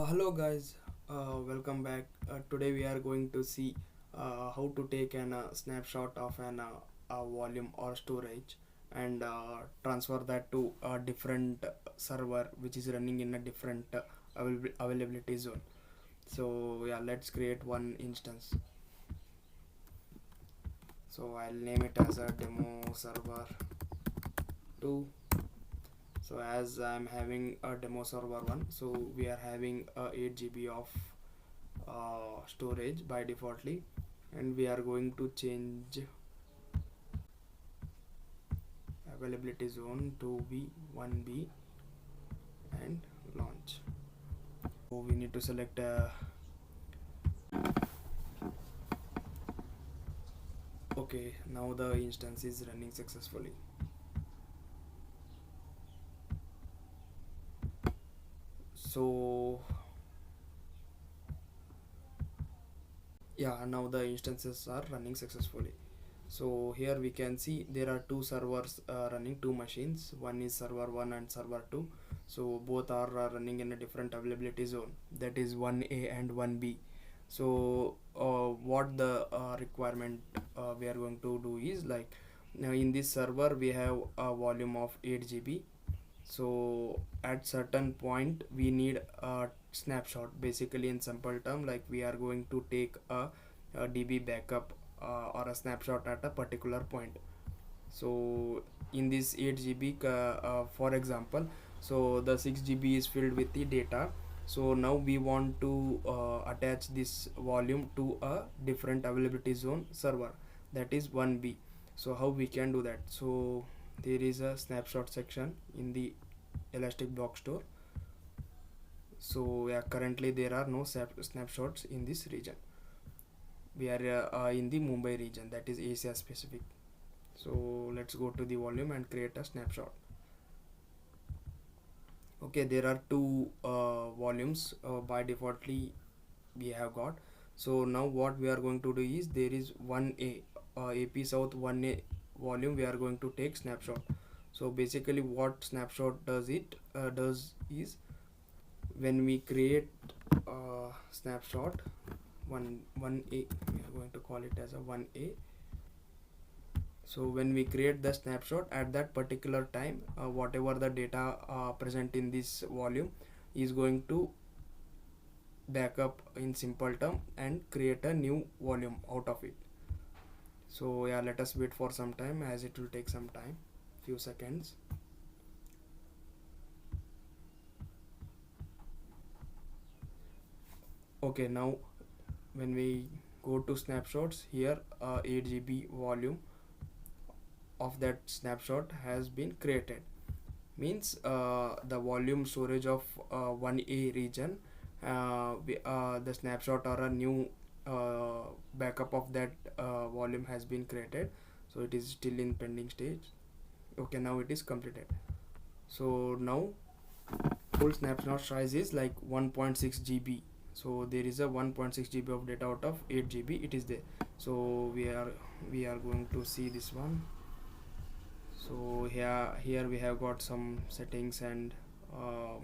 Hello guys, welcome back. Today we are going to see how to take an snapshot of an volume or storage and transfer that to a different server which is running in a different availability zone. So yeah, let's create one instance. So I'll name it as a demo server 2. So as I'm having a demo server 1, so we are having 8 GB of storage by defaultly, and we are going to change availability zone to be 1B and launch. So we need to select okay, now the instance is running successfully. So yeah, now the instances are running successfully. So here we can see there are two servers running, two machines. One is server 1 and server 2. So both are running in a different availability zone, that is 1A and 1B. So what the requirement we are going to do is, like, now in this server we have a volume of 8 GB. So at certain point we need a snapshot. Basically, in simple term, like, we are going to take a DB backup or a snapshot at a particular point. So in this 8 GB, for example, so the 6 GB is filled with the data. So now we want to attach this volume to a different availability zone server, that is 1B. So how we can do that? So there is a snapshot section in the elastic block store. So yeah, currently there are no snapshots in this region. We are in the Mumbai region, that is Asia specific. So let's go to the volume and create a snapshot. Okay, there are two volumes by defaultly we have got. So now what we are going to do is, there is 1A AP South 1A volume we are going to take snapshot. So basically what snapshot does is, when we create snapshot 1A, we are going to call it as a 1A. So when we create the snapshot, at that particular time, whatever the data present in this volume is going to back up in simple term and create a new volume out of it. So yeah, let us wait for some time, as it will take some time, few seconds. Okay, now when we go to snapshots, here 8 GB volume of that snapshot has been created. Means the volume storage of 1A region, the snapshot or a new backup of that volume has been created. So it is still in pending stage. Okay, now it is completed. So now full snapshot size is like 1.6 GB. So there is a 1.6 GB of data out of 8 GB, it is there. So we are going to see this one. So here we have got some settings and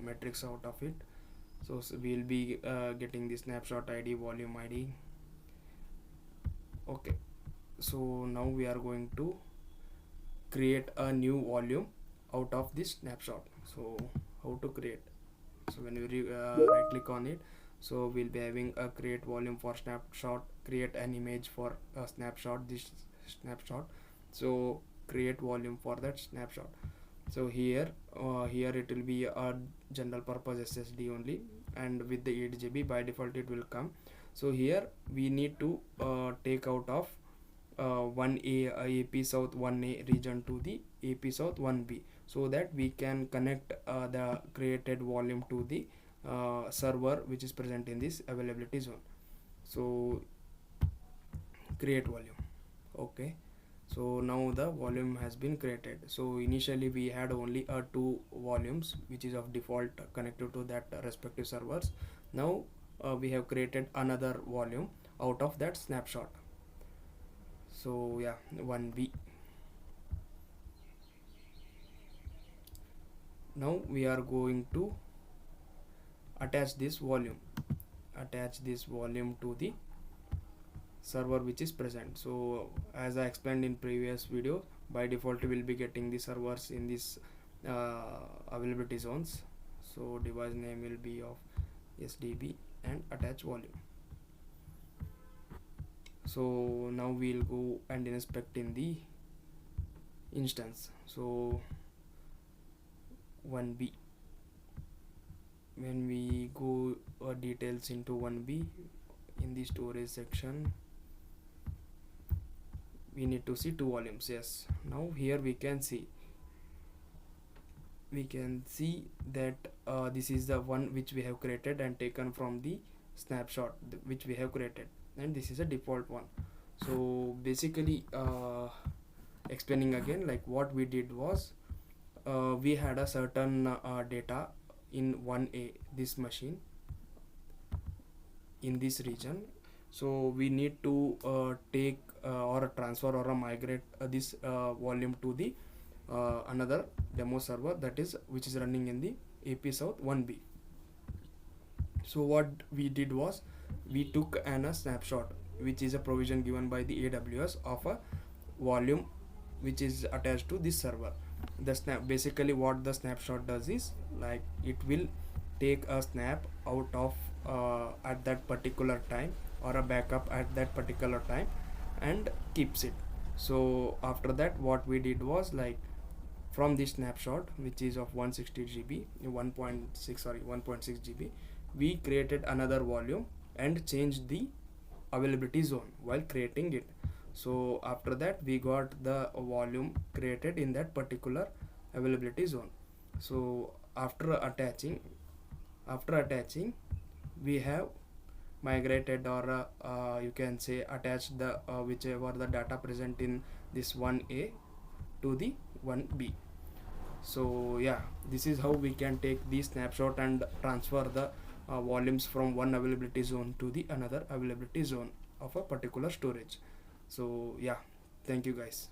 metrics out of it. So we'll be getting the snapshot ID, volume ID. Okay, so now we are going to create a new volume out of this snapshot. So how to create? So when we right click on it, so we'll be having a create volume for snapshot, create an image for a snapshot, this snapshot. So create volume for that snapshot. So here it will be a general purpose SSD only, and with the 8 GB by default it will come. So here we need to take out of 1A AP South 1A region to the AP South 1B, so that we can connect the created volume to the server which is present in this availability zone. So create volume. Okay, so now the volume has been created. So initially we had only two volumes which is of default connected to that respective servers. Now we have created another volume out of that snapshot. So yeah, 1B. Now we are going to attach this volume to the server which is present. So as I explained in previous video, by default we will be getting the servers in this availability zones. So device name will be of SDB and attach volume. So now we'll go and inspect in the instance. So 1B, when we go details into 1B, in the storage section we need to see two volumes. Yes, now here we can see that this is the one which we have created and taken from the snapshot which we have created, and this is a default one. So basically explaining again, like what we did was we had a certain data in 1A, this machine in this region. So we need to take or transfer or migrate this volume to the another demo server, that is which is running in the AP South 1B. So what we did was we took a snapshot, which is a provision given by the AWS of a volume which is attached to this server. Basically what the snapshot does is, like, it will take a snap out of at that particular time, or a backup at that particular time, and keeps it. So after that what we did was, like, from this snapshot which is of 160 GB 1.6 GB, we created another volume and changed the availability zone while creating it. So after that we got the volume created in that particular availability zone. So after attaching we have migrated, or you can say attached the whichever the data present in this 1A to the 1B. So yeah, this is how we can take the snapshot and transfer the volumes from one availability zone to the another availability zone of a particular storage. So yeah, thank you guys.